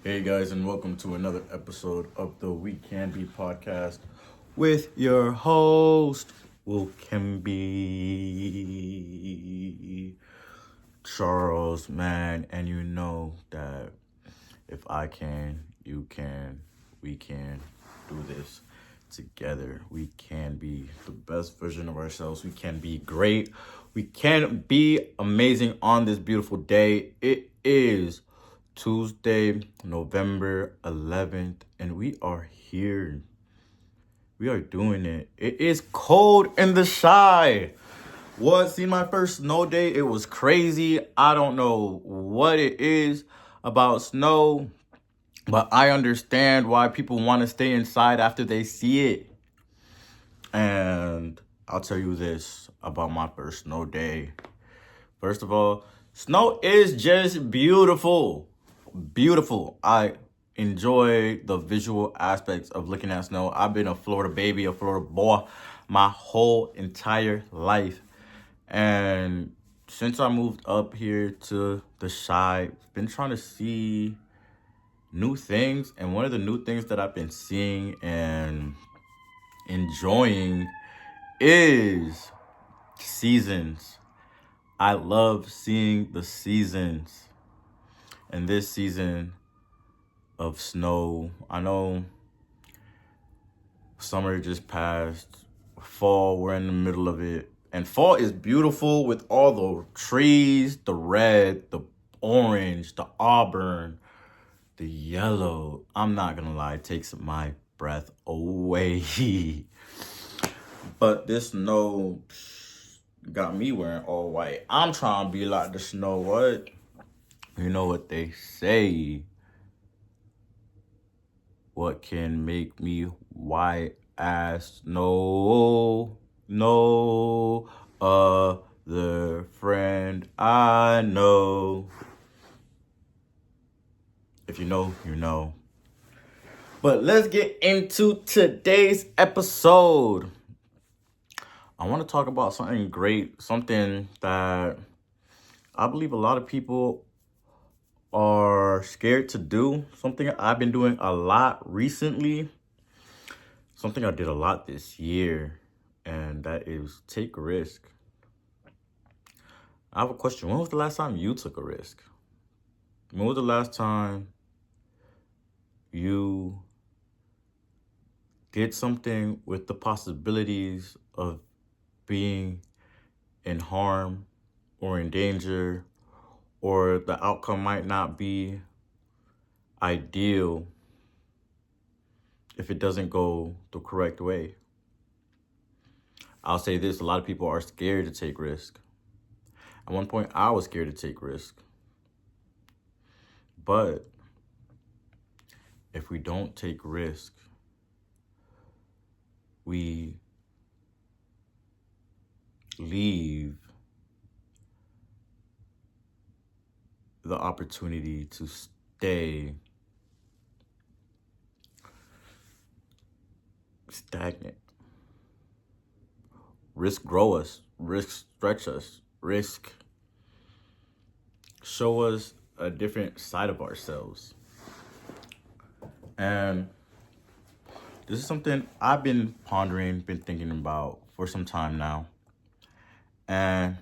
Hey guys, and welcome to another episode of the We Can Be podcast with your host, Will Can Be Charles, man. And you know that if I can, you can, we can do this together. We can be the best version of ourselves. We can be great. We can be amazing on this beautiful day. It is Tuesday, November 11th, and we are here. We are doing it. It is cold in the shy. What? See, my first snow day, it was crazy. I don't know what it is about snow, but I understand why people want to stay inside after they see it. And I'll tell you this about my first snow day. First of all, snow is just beautiful. Beautiful. I enjoy the visual aspects of looking at snow. I've been a Florida baby, a Florida boy my whole entire life. And since I moved up here to the Chi, I've been trying to see new things. And one of the new things that I've been seeing and enjoying is seasons. I love seeing the seasons. And this season of snow, I know summer just passed, fall, we're in the middle of it. And fall is beautiful with all the trees, the red, the orange, the auburn, the yellow. I'm not gonna lie, it takes my breath away. But this snow got me wearing all white. I'm trying to be like the snow, what? You know what they say. What can make me white as snow? No other friend I know. If you know, you know. But let's get into today's episode. I want to talk about something great, something that I believe a lot of people are scared to do, something I've been doing a lot recently, something I did a lot this year, and that is take a risk. I have a question. When was the last time you took a risk? When was the last time you did something with the possibilities of being in harm or in danger, or the outcome might not be ideal if it doesn't go the correct way? I'll say this, a lot of people are scared to take risk. At one point, I was scared to take risk. But if we don't take risk, we leave the opportunity to stay stagnant. Risk grow us, risk stretch us, risk show us a different side of ourselves. And this is something I've been pondering, been thinking about for some time now. And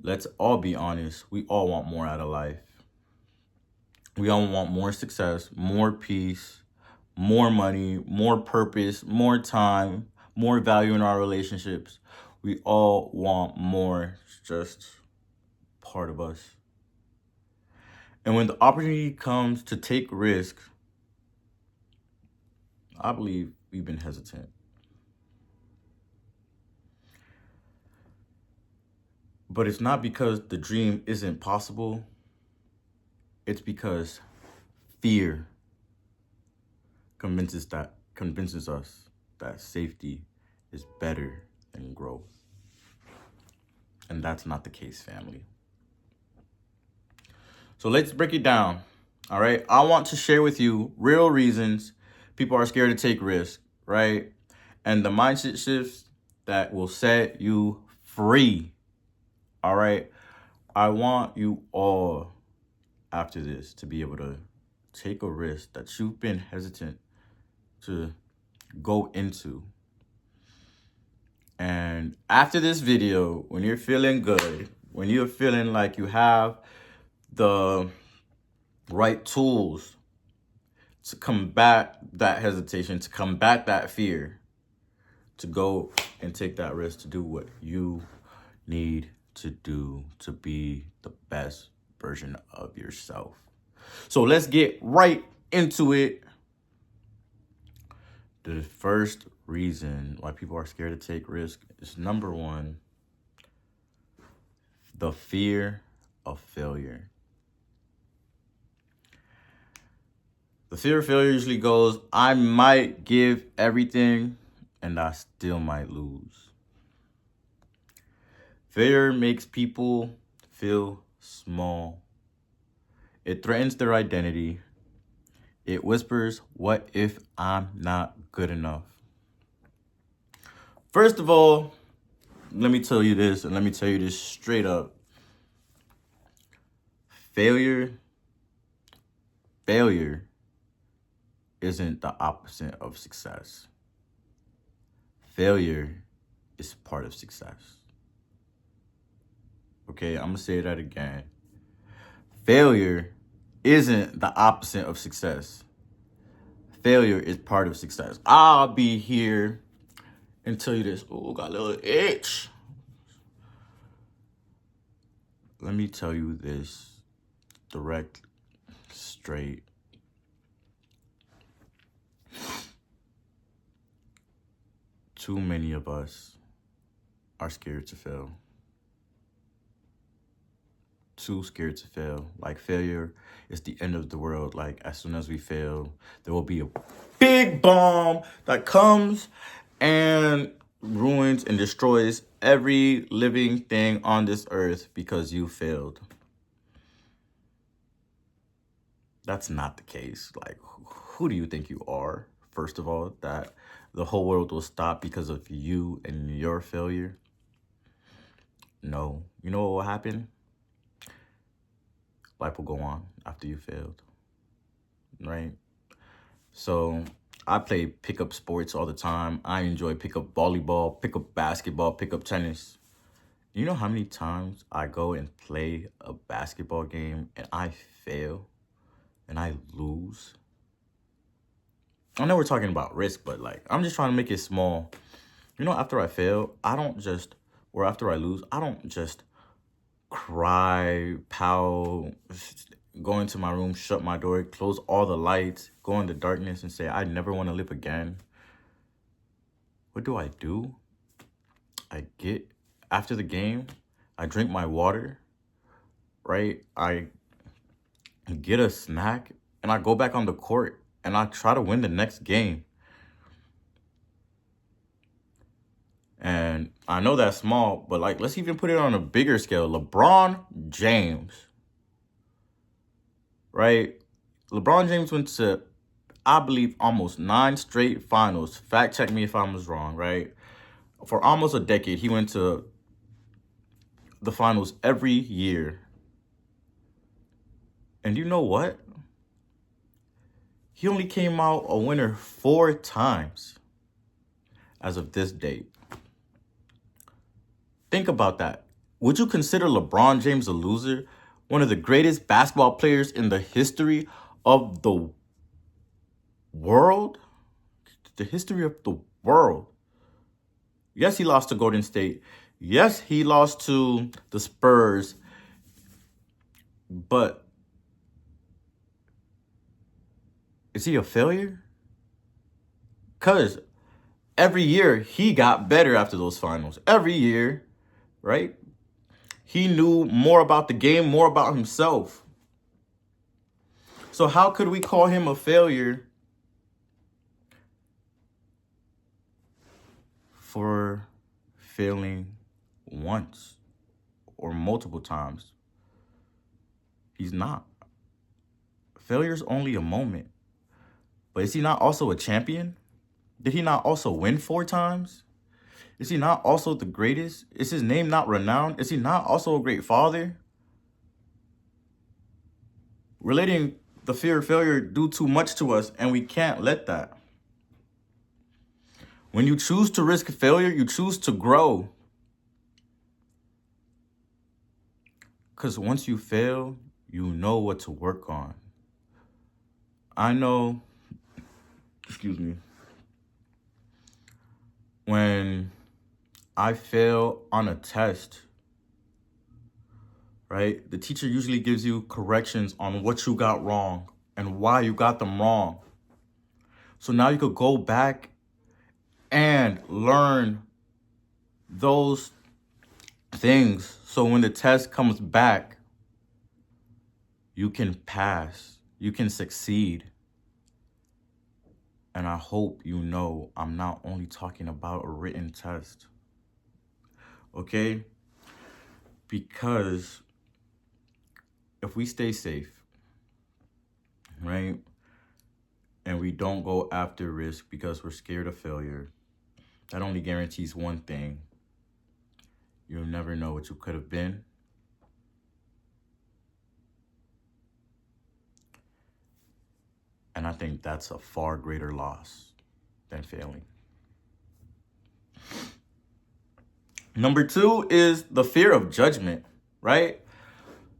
let's all be honest, we all want more out of life. We all want more success, more peace, more money, more purpose, more time, more value in our relationships. We all want more. It's just part of us. And when the opportunity comes to take risk, I believe we've been hesitant. But it's not because the dream isn't possible. It's because fear convinces us that safety is better than growth. And that's not the case, family. So let's break it down. All right. I want to share with you real reasons people are scared to take risks, right? And the mindset shifts that will set you free. All right. I want you all after this to be able to take a risk that you've been hesitant to go into. And after this video, when you're feeling good, when you're feeling like you have the right tools to combat that hesitation, to combat that fear, to go and take that risk to do what you need to do to be the best version of yourself. So let's get right into it. The first reason why people are scared to take risks is number one, the fear of failure. The fear of failure usually goes, I might give everything and I still might lose. Fear makes people feel small. It threatens their identity. It whispers, what if I'm not good enough? First of all, let me tell you this, and let me tell you this straight up. Failure isn't the opposite of success. Failure is part of success. Okay, I'm gonna say that again. Failure isn't the opposite of success. Failure is part of success. I'll be here and tell you this. Oh, got a little itch. Let me tell you this direct, straight. Too many of us are scared to fail. Too scared to fail. Like, failure is the end of the world. Like, as soon as we fail, there will be a big bomb that comes and ruins and destroys every living thing on this earth because you failed. That's not the case. Like, who do you think you are, first of all, that the whole world will stop because of you and your failure? No. You know what will happen? Life will go on after you failed, right? So I play pickup sports all the time. I enjoy pickup volleyball, pickup basketball, pickup tennis. You know how many times I go and play a basketball game and I fail and I lose? I know we're talking about risk, but like, I'm just trying to make it small. You know, after I fail, after I lose, I don't just cry, pout, go into my room, shut my door, close all the lights, go in the darkness and say, I never want to live again. What do? I get, after the game, I drink my water, right? I get a snack and I go back on the court and I try to win the next game. And I know that's small, but like, let's even put it on a bigger scale. LeBron James, right? LeBron James went to, I believe, almost 9 straight finals. Fact check me if I was wrong, right? For almost a decade, he went to the finals every year. And you know what? He only came out a winner 4 times as of this date. Think about that. Would you consider LeBron James a loser? One of the greatest basketball players in the history of the world? The history of the world. Yes, he lost to Golden State. Yes, he lost to the Spurs. But is he a failure? Because every year he got better after those finals. Every year. Right? He knew more about the game, more about himself. So how could we call him a failure for failing once or multiple times? He's not. Failure's only a moment. But is he not also a champion? Did he not also win 4 times? Is he not also the greatest? Is his name not renowned? Is he not also a great father? Relating the fear of failure do too much to us, and we can't let that. When you choose to risk failure, you choose to grow. Because once you fail, you know what to work on. I know, excuse me, when I fail on a test, right? The teacher usually gives you corrections on what you got wrong and why you got them wrong. So now you could go back and learn those things. So when the test comes back, you can pass, you can succeed. And I hope you know I'm not only talking about a written test. Okay? Because if we stay safe, right? And we don't go after risk because we're scared of failure, that only guarantees one thing. You'll never know what you could have been. And I think that's a far greater loss than failing. Number 2 is the fear of judgment, right?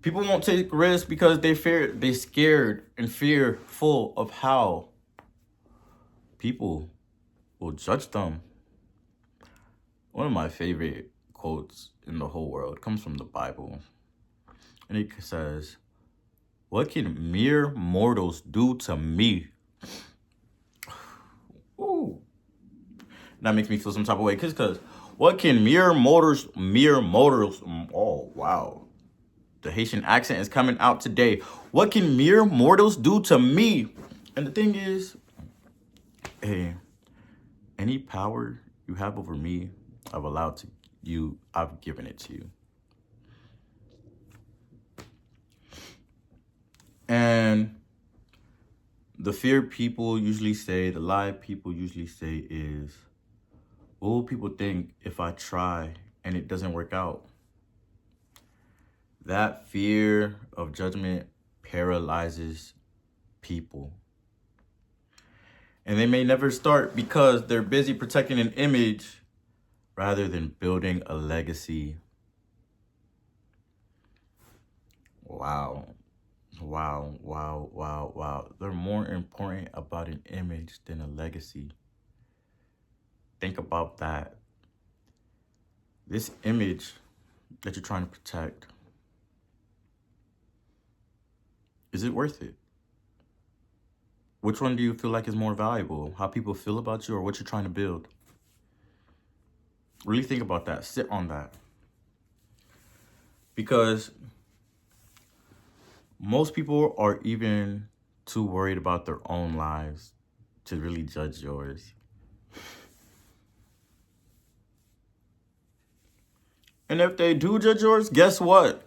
People won't take risks because they're scared and fearful of how people will judge them. One of my favorite quotes in the whole world comes from the Bible. And it says, "What can mere mortals do to me?" Ooh. That makes me feel some type of way. Because what can mere mortals, oh, wow. The Haitian accent is coming out today. What can mere mortals do to me? And the thing is, hey, any power you have over me, I've given it to you. And the lie people usually say is, what will people think if I try and it doesn't work out? That fear of judgment paralyzes people. And they may never start because they're busy protecting an image rather than building a legacy. Wow. They're more important about an image than a legacy. Think about that. This image that you're trying to protect, is it worth it? Which one do you feel like is more valuable? How people feel about you or what you're trying to build? Really think about that. Sit on that. Because most people are even too worried about their own lives to really judge yours. And if they do judge yours, guess what?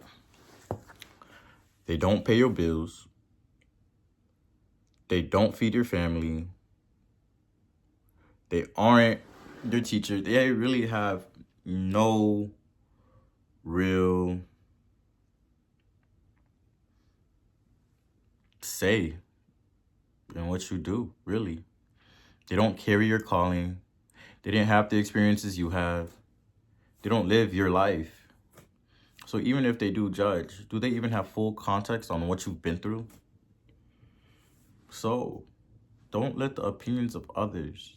They don't pay your bills. They don't feed your family. They aren't your teacher. They really have no real say in what you do, really. They don't carry your calling. They didn't have the experiences you have. They don't live your life. So even if they do judge, do they even have full context on what you've been through? So don't let the opinions of others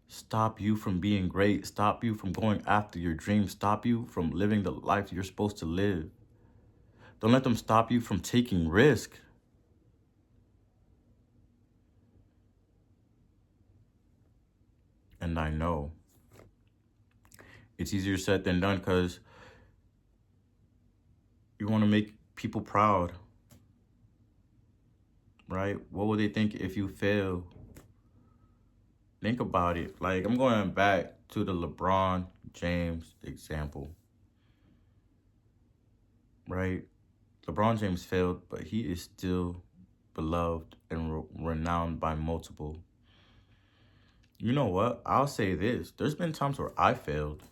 stop you from being great, stop you from going after your dreams, stop you from living the life you're supposed to live. Don't let them stop you from taking risk. And I know it's easier said than done because you want to make people proud, right? What will they think if you fail? Think about it. Like, I'm going back to the LeBron James example, right? LeBron James failed, but he is still beloved and renowned by multiple. You know what? I'll say this. There's been times where I failed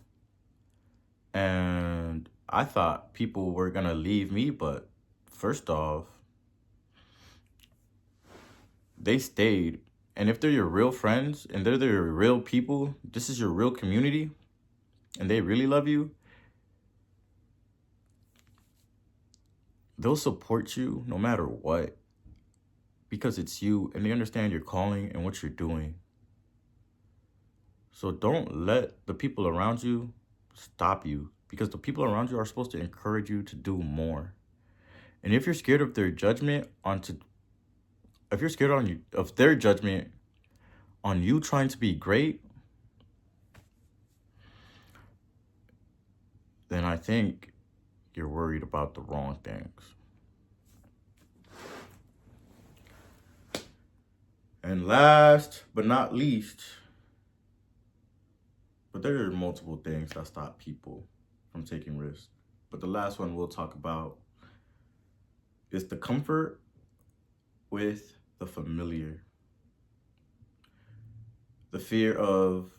and I thought people were going to leave me, but first off, they stayed. And if they're your real friends and they're your real people, this is your real community, and they really love you, they'll support you no matter what, because it's you and they understand your calling and what you're doing. So don't let the people around you stop you, because the people around you are supposed to encourage you to do more. And if you're scared of their judgment if you're scared of their judgment on you trying to be great, then I think you're worried about the wrong things. And last but not least, but there are multiple things that stop people from taking risks. But the last one we'll talk about is the comfort with the familiar. The fear of,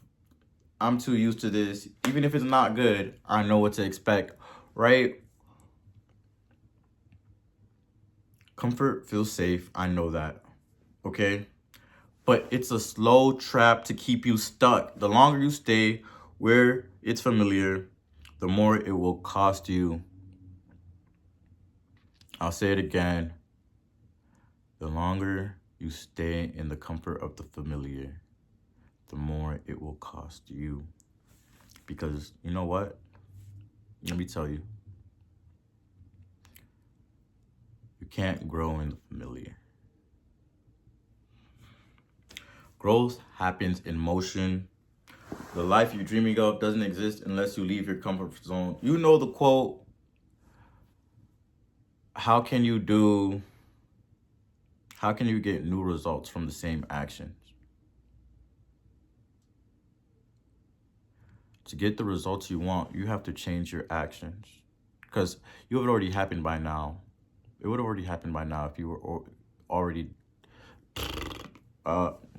I'm too used to this. Even if it's not good, I know what to expect, right? Comfort feels safe. I know that. Okay? But it's a slow trap to keep you stuck. The longer you stay where it's familiar, the more it will cost you. I'll say it again. The longer you stay in the comfort of the familiar, the more it will cost you. Because you know what? Let me tell you. You can't grow in the familiar. Growth happens in motion. The life you're dreaming of doesn't exist unless you leave your comfort zone. You know the quote, how can you get new results from the same actions? To get the results you want, you have to change your actions. Because you would have already happened by now. It would have already happened by now if you were already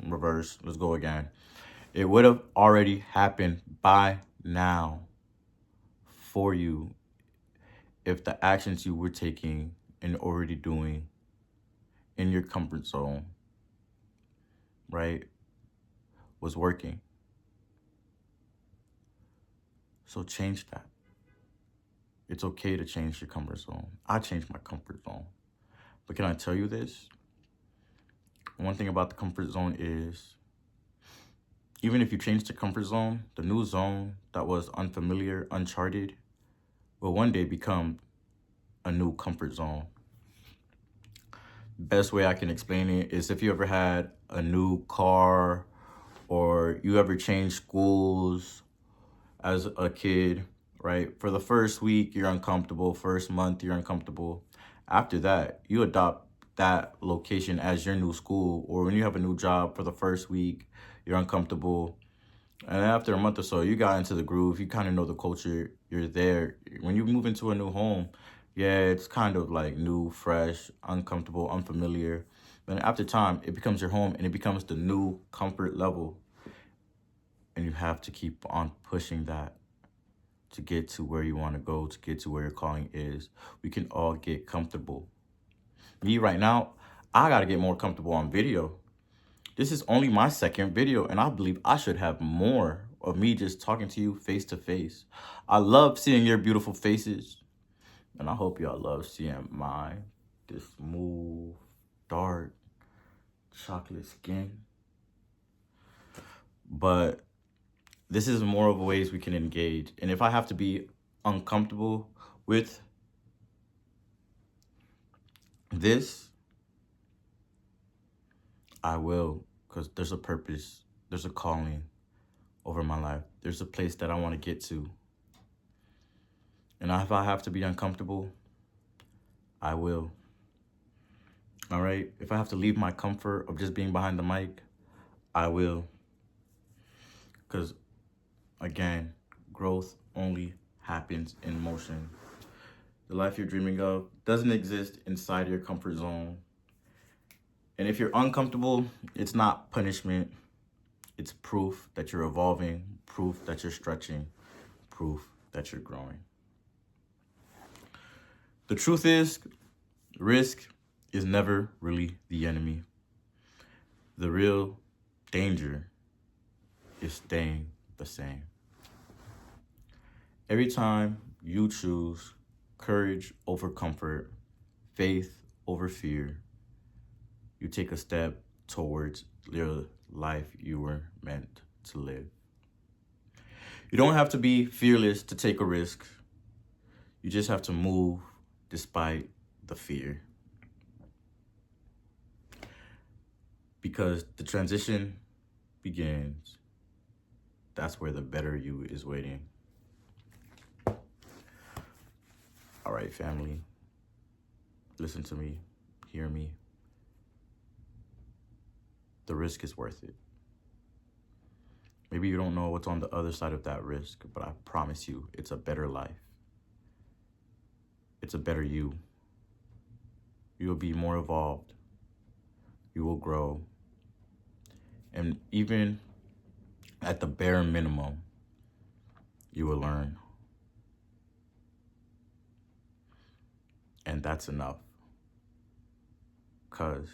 reverse. Let's go again. It would have already happened by now for you if the actions you were taking and already doing in your comfort zone, right, was working. So change that. It's okay to change your comfort zone. I changed my comfort zone. But can I tell you this? One thing about the comfort zone is, even if you change the comfort zone, the new zone that was unfamiliar, uncharted, will one day become a new comfort zone. Best way I can explain it is if you ever had a new car or you ever changed schools as a kid, right? For the first week, you're uncomfortable. First month, you're uncomfortable. After that, you adopt that location as your new school. Or when you have a new job, for the first week, you're uncomfortable. And after a month or so, you got into the groove. You kind of know the culture. You're there. When you move into a new home, yeah, it's kind of like new, fresh, uncomfortable, unfamiliar. But after time, it becomes your home and it becomes the new comfort level. And you have to keep on pushing that to get to where you want to go, to get to where your calling is. We can all get comfortable. Me right now, I got to get more comfortable on video. This is only my second video, and I believe I should have more of me just talking to you face to face. I love seeing your beautiful faces, and I hope y'all love seeing mine. This smooth, dark, chocolate skin. But this is more of ways we can engage. And if I have to be uncomfortable with this, I will, because there's a purpose, there's a calling over my life. There's a place that I want to get to. And if I have to be uncomfortable, I will. All right? If I have to leave my comfort of just being behind the mic, I will. Because, again, growth only happens in motion. The life you're dreaming of doesn't exist inside your comfort zone. And if you're uncomfortable, it's not punishment. It's proof that you're evolving, proof that you're stretching, proof that you're growing. The truth is, risk is never really the enemy. The real danger is staying the same. Every time you choose courage over comfort, faith over fear, you take a step towards the life you were meant to live. You don't have to be fearless to take a risk. You just have to move despite the fear. Because the transition begins. That's where the better you is waiting. All right, family. Listen to me. Hear me. The risk is worth it. Maybe you don't know what's on the other side of that risk, but I promise you, it's a better life. It's a better you. You will be more evolved. You will grow. And even at the bare minimum, you will learn. And that's enough. Because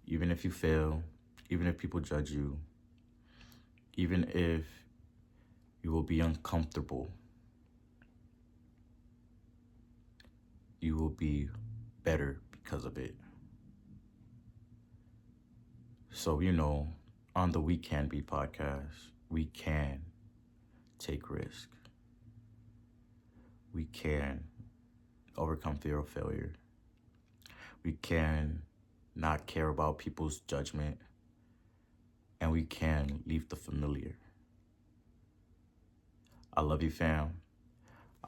even if you fail, even if people judge you, even if you will be uncomfortable, you will be better because of it. So, on the We Can Be podcast, we can take risk. We can overcome fear of failure. We can not care about people's judgment. And we can leave the familiar. I love you, fam.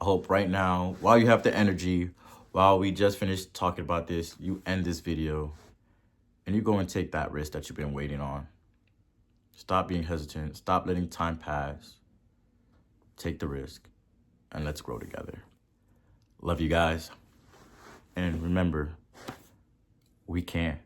I hope right now, while you have the energy, while we just finished talking about this, you end this video and you go and take that risk that you've been waiting on. Stop being hesitant. Stop letting time pass. Take the risk and let's grow together. Love you guys. And remember, we can.